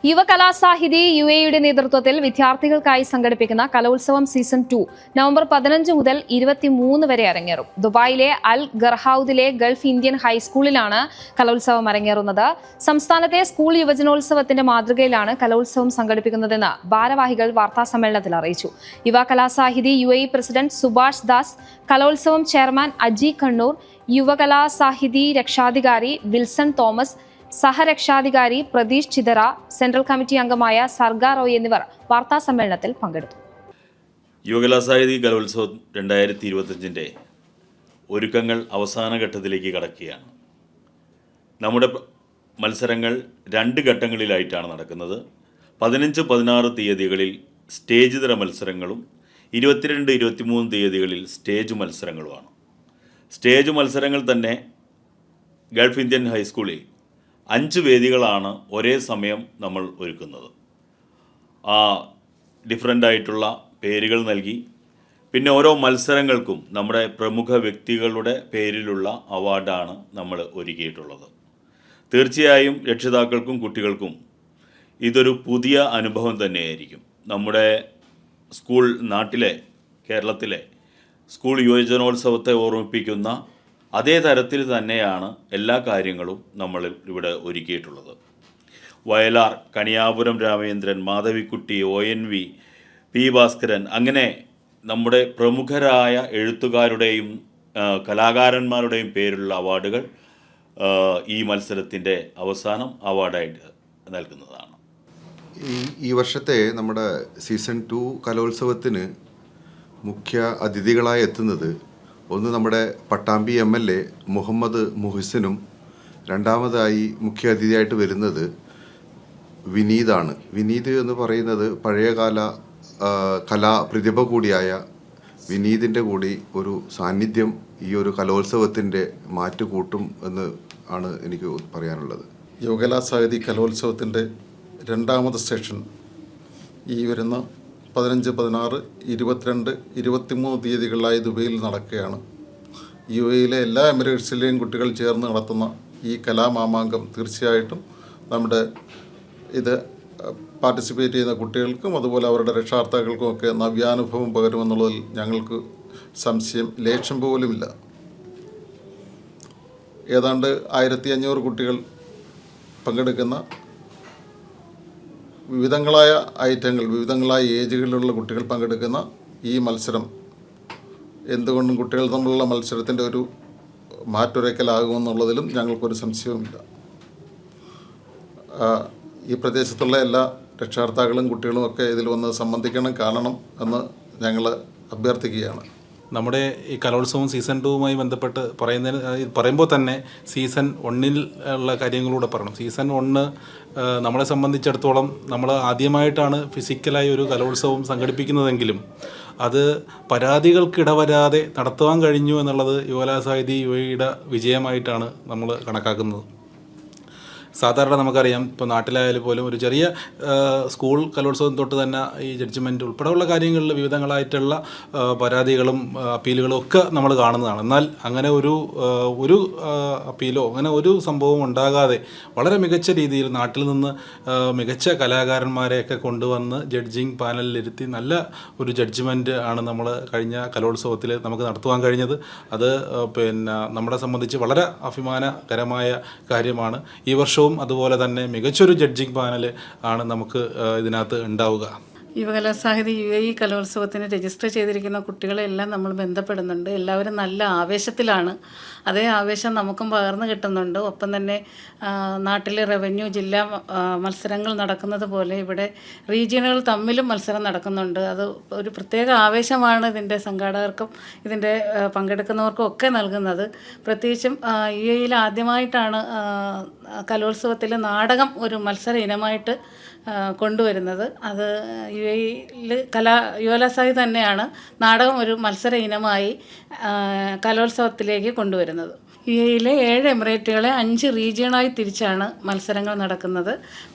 യുവകലാസാഹിതി UAEയുടെ നേതൃത്വത്തിൽ വിദ്യാർത്ഥികൾക്കായി സംഘടിപ്പിക്കുന്ന കലോത്സവം സീസൺ 2 നവംബർ 15 മുതൽ 23 വരെ അരങ്ങേറും. ദുബായിലെ അൽ ഗർഹൌദിലെ ഗൾഫ് ഇന്ത്യൻ ഹൈസ്കൂളിലാണ് കലോത്സവം അരങ്ങേറുന്നത്. സംസ്ഥാനത്തെ സ്കൂൾ യുവജനോത്സവത്തിന്റെ മാതൃകയിലാണ് കലോത്സവം സംഘടിപ്പിക്കുന്നതെന്ന് ഭാരവാഹികൾ വാർത്താസമ്മേളനത്തിൽ അറിയിച്ചു. യുവകലാസാഹിതി UAE പ്രസിഡന്റ് സുഭാഷ് ദാസ്, കലോത്സവം ചെയർമാൻ അജി കണ്ണൂർ, യുവകലാസാഹിതി രക്ഷാധികാരി വിൽസൺ തോമസ്, സഹരക്ഷാധികാരി പ്രതീഷ് ചിതറ, സെൻട്രൽ കമ്മിറ്റി അംഗമായ സർഗ റോയ് എന്നിവർ വാർത്താ സമ്മേളനത്തിൽ പങ്കെടുത്തു. യുവകലാസാഹിതി കലോത്സവം 2025 ഒരുക്കങ്ങൾ അവസാന ഘട്ടത്തിലേക്ക് കടക്കുകയാണ്. നമ്മുടെ മത്സരങ്ങൾ 2 ഘട്ടങ്ങളിലായിട്ടാണ് നടക്കുന്നത്. 15, 16 തീയതികളിൽ സ്റ്റേജ് തര മത്സരങ്ങളും 22, 23 തീയതികളിൽ സ്റ്റേജ് മത്സരങ്ങളുമാണ്. സ്റ്റേജ് മത്സരങ്ങൾ തന്നെ ഗൾഫ് ഇന്ത്യൻ ഹൈസ്കൂളിൽ 5 വേദികളാണ് ഒരേ സമയം നമ്മൾ ഒരുക്കുന്നത്. ഡിഫറൻ്റ് ആയിട്ടുള്ള പേരുകൾ നൽകി, പിന്നെ ഓരോ മത്സരങ്ങൾക്കും നമ്മുടെ പ്രമുഖ വ്യക്തികളുടെ പേരിലുള്ള അവാർഡാണ് നമ്മൾ ഒരുക്കിയിട്ടുള്ളത്. തീർച്ചയായും രക്ഷിതാക്കൾക്കും കുട്ടികൾക്കും ഇതൊരു പുതിയ അനുഭവം തന്നെയായിരിക്കും. നമ്മുടെ സ്കൂൾ കേരളത്തിലെ സ്കൂൾ യുവജനോത്സവത്തെ ഓർമ്മിപ്പിക്കുന്ന അതേ തരത്തിൽ തന്നെയാണ് എല്ലാ കാര്യങ്ങളും നമ്മൾ ഇവിടെ ഒരുക്കിയിട്ടുള്ളത്. Vayalar, Kaniyapuram Ramendran, Madhavikutty, ONV, P. ഭാസ്കരൻ, അങ്ങനെ നമ്മുടെ പ്രമുഖരായ എഴുത്തുകാരുടെയും കലാകാരന്മാരുടെയും പേരിലുള്ള അവാർഡുകൾ ഈ മത്സരത്തിൻ്റെ അവസാനം അവാർഡായിട്ട് നൽകുന്നതാണ്. ഈ വർഷത്തെ നമ്മുടെ സീസൺ 2 കലോത്സവത്തിന് മുഖ്യ അതിഥികളായി എത്തുന്നത് ഒന്ന് നമ്മുടെ പട്ടാമ്പി MLA മുഹമ്മദ് മുഹ്സിനും, രണ്ടാമതായി മുഖ്യ അതിഥിയായിട്ട് വരുന്നത് വിനീതാണ്. വിനീത് എന്ന് പറയുന്നത് പഴയകാല കലാപ്രതിഭ കൂടിയായ വിനീതിൻ്റെ കൂടി ഒരു സാന്നിധ്യം ഈ ഒരു കലോത്സവത്തിൻ്റെ മാറ്റ് കൂട്ടും എന്ന് ആണ് എനിക്ക് പറയാനുള്ളത്. യുവകലാസാഹിതി കലോത്സവത്തിൻ്റെ 2ാമത് സെഷൻ ഈ വരുന്ന 15, 16, 22, 23 തീയതികളിലായി ദുബൈയിൽ നടക്കുകയാണ്. UAEയിലെ എല്ലാ എമിറേറ്റ്സിലെയും കുട്ടികൾ ചേർന്ന് നടത്തുന്ന ഈ കലാമാമാങ്കം തീർച്ചയായിട്ടും നമ്മുടെ ഇത് പാർട്ടിസിപ്പേറ്റ് ചെയ്യുന്ന കുട്ടികൾക്കും അതുപോലെ അവരുടെ രക്ഷാകർത്താക്കൾക്കും ഒക്കെ നവ്യാനുഭവം പകരുമെന്നുള്ളതിൽ ഞങ്ങൾക്ക് ലേശം പോലുമില്ല. ഏതാണ്ട് 1500 കുട്ടികൾ പങ്കെടുക്കുന്ന വിവിധങ്ങളായ ഐറ്റങ്ങൾ, വിവിധങ്ങളായ ഏജുകളിലുള്ള കുട്ടികൾ പങ്കെടുക്കുന്ന ഈ മത്സരം എന്തുകൊണ്ടും കുട്ടികൾ തമ്മിലുള്ള മത്സരത്തിൻ്റെ ഒരു മാറ്റുരയ്ക്കലാകുമെന്നുള്ളതിലും ഞങ്ങൾക്കൊരു സംശയവുമില്ല. ഈ പ്രദേശത്തുള്ള എല്ലാ രക്ഷാകർത്താക്കളും കുട്ടികളും ഒക്കെ ഇതിൽ വന്ന് സംബന്ധിക്കണം, കാണണം എന്ന് ഞങ്ങൾ അഭ്യർത്ഥിക്കുകയാണ്. നമ്മുടെ ഈ കലോത്സവം സീസൺ 2മായി ബന്ധപ്പെട്ട് പറയുമ്പോൾ തന്നെ സീസൺ 1ൽ ഉള്ള കാര്യങ്ങളൂടെ പറയണം. സീസൺ 1 നമ്മളെ സംബന്ധിച്ചിടത്തോളം നമ്മൾ ആദ്യമായിട്ടാണ് ഫിസിക്കലായി ഒരു കലോത്സവം സംഘടിപ്പിക്കുന്നതെങ്കിലും അത് പരാതികൾക്കിടവരാതെ നടത്തുവാൻ കഴിഞ്ഞു എന്നുള്ളത് യുവകലാസാഹിതി UAEയുടെ വിജയമായിട്ടാണ് നമ്മൾ കണക്കാക്കുന്നത്. സാധാരണ നമുക്കറിയാം, ഇപ്പോൾ നാട്ടിലായാലും പോലും ഒരു ചെറിയ സ്കൂൾ കലോത്സവം തൊട്ട് തന്നെ ഈ ജഡ്ജ്മെൻറ്റ് ഉൾപ്പെടെയുള്ള കാര്യങ്ങളിൽ വിവിധങ്ങളായിട്ടുള്ള പരാതികളും അപ്പീലുകളും ഒക്കെ നമ്മൾ കാണുന്നതാണ്. എന്നാൽ അങ്ങനെ ഒരു അപ്പീലോ അങ്ങനെ ഒരു സംഭവം ഉണ്ടാകാതെ വളരെ മികച്ച രീതിയിൽ നാട്ടിൽ നിന്ന് മികച്ച കലാകാരന്മാരെയൊക്കെ കൊണ്ടുവന്ന് ജഡ്ജിങ് പാനലിലിരുത്തി നല്ല ഒരു ജഡ്ജ്മെൻറ്റ് ആണ് നമ്മൾ കഴിഞ്ഞ കലോത്സവത്തിൽ നമുക്ക് നടത്തുവാൻ കഴിഞ്ഞത്. അത് നമ്മളെ സംബന്ധിച്ച് വളരെ അഭിമാനകരമായ കാര്യമാണ്. ഈ വർഷവും അതുപോലെ തന്നെ മികച്ചൊരു ജഡ്ജിങ് പാനൽ ആണ് നമുക്ക് ഇതിനകത്ത് ഉണ്ടാവുക. യുവകലാസാഹിതി UAE കലോത്സവത്തിന് രജിസ്റ്റർ ചെയ്തിരിക്കുന്ന കുട്ടികളെല്ലാം നമ്മൾ ബന്ധപ്പെടുന്നുണ്ട്. എല്ലാവരും നല്ല ആവേശത്തിലാണ്. അതേ ആവേശം നമുക്കും പകർന്നു കിട്ടുന്നുണ്ട്. ഒപ്പം തന്നെ നാട്ടിലെ റവന്യൂ ജില്ലാ മത്സരങ്ങൾ നടക്കുന്നത് പോലെ ഇവിടെ റീജിയനുകൾ തമ്മിലും മത്സരം നടക്കുന്നുണ്ട്. അത് ഒരു പ്രത്യേക ആവേശമാണ് ഇതിൻ്റെ സംഘാടകർക്കും ഇതിൻ്റെ പങ്കെടുക്കുന്നവർക്കും ഒക്കെ നൽകുന്നത്. പ്രത്യേകിച്ചും UAEയിൽ ആദ്യമായിട്ടാണ് കലോത്സവത്തിൽ നാടകം ഒരു മത്സര ഇനമായിട്ട് കൊണ്ടുവരുന്നത്. അത് UAEയിൽ യുവകലാസാഹിതി തന്നെയാണ് നാടകം ഒരു മത്സര ഇനമായി കലോത്സവത്തിലേക്ക് കൊണ്ടുവരുന്നത്. UAEയിലെ 7 എമിറേറ്റുകളെ 5 റീജിയണായി തിരിച്ചാണ് മത്സരങ്ങൾ നടക്കുന്നത്.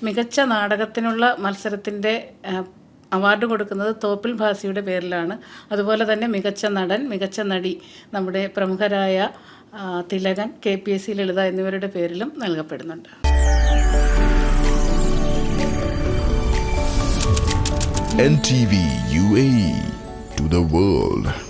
മികച്ച നാടകത്തിനുള്ള മത്സരത്തിൻ്റെ അവാർഡ് കൊടുക്കുന്നത് തോപ്പിൽ ഭാസിയുടെ പേരിലാണ്. അതുപോലെ തന്നെ മികച്ച നടൻ, മികച്ച നടി നമ്മുടെ പ്രമുഖരായ തിലകൻ, KPSC ലളിത എന്നിവരുടെ പേരിലും നൽകപ്പെടുന്നുണ്ട്. NTV UAE to the world.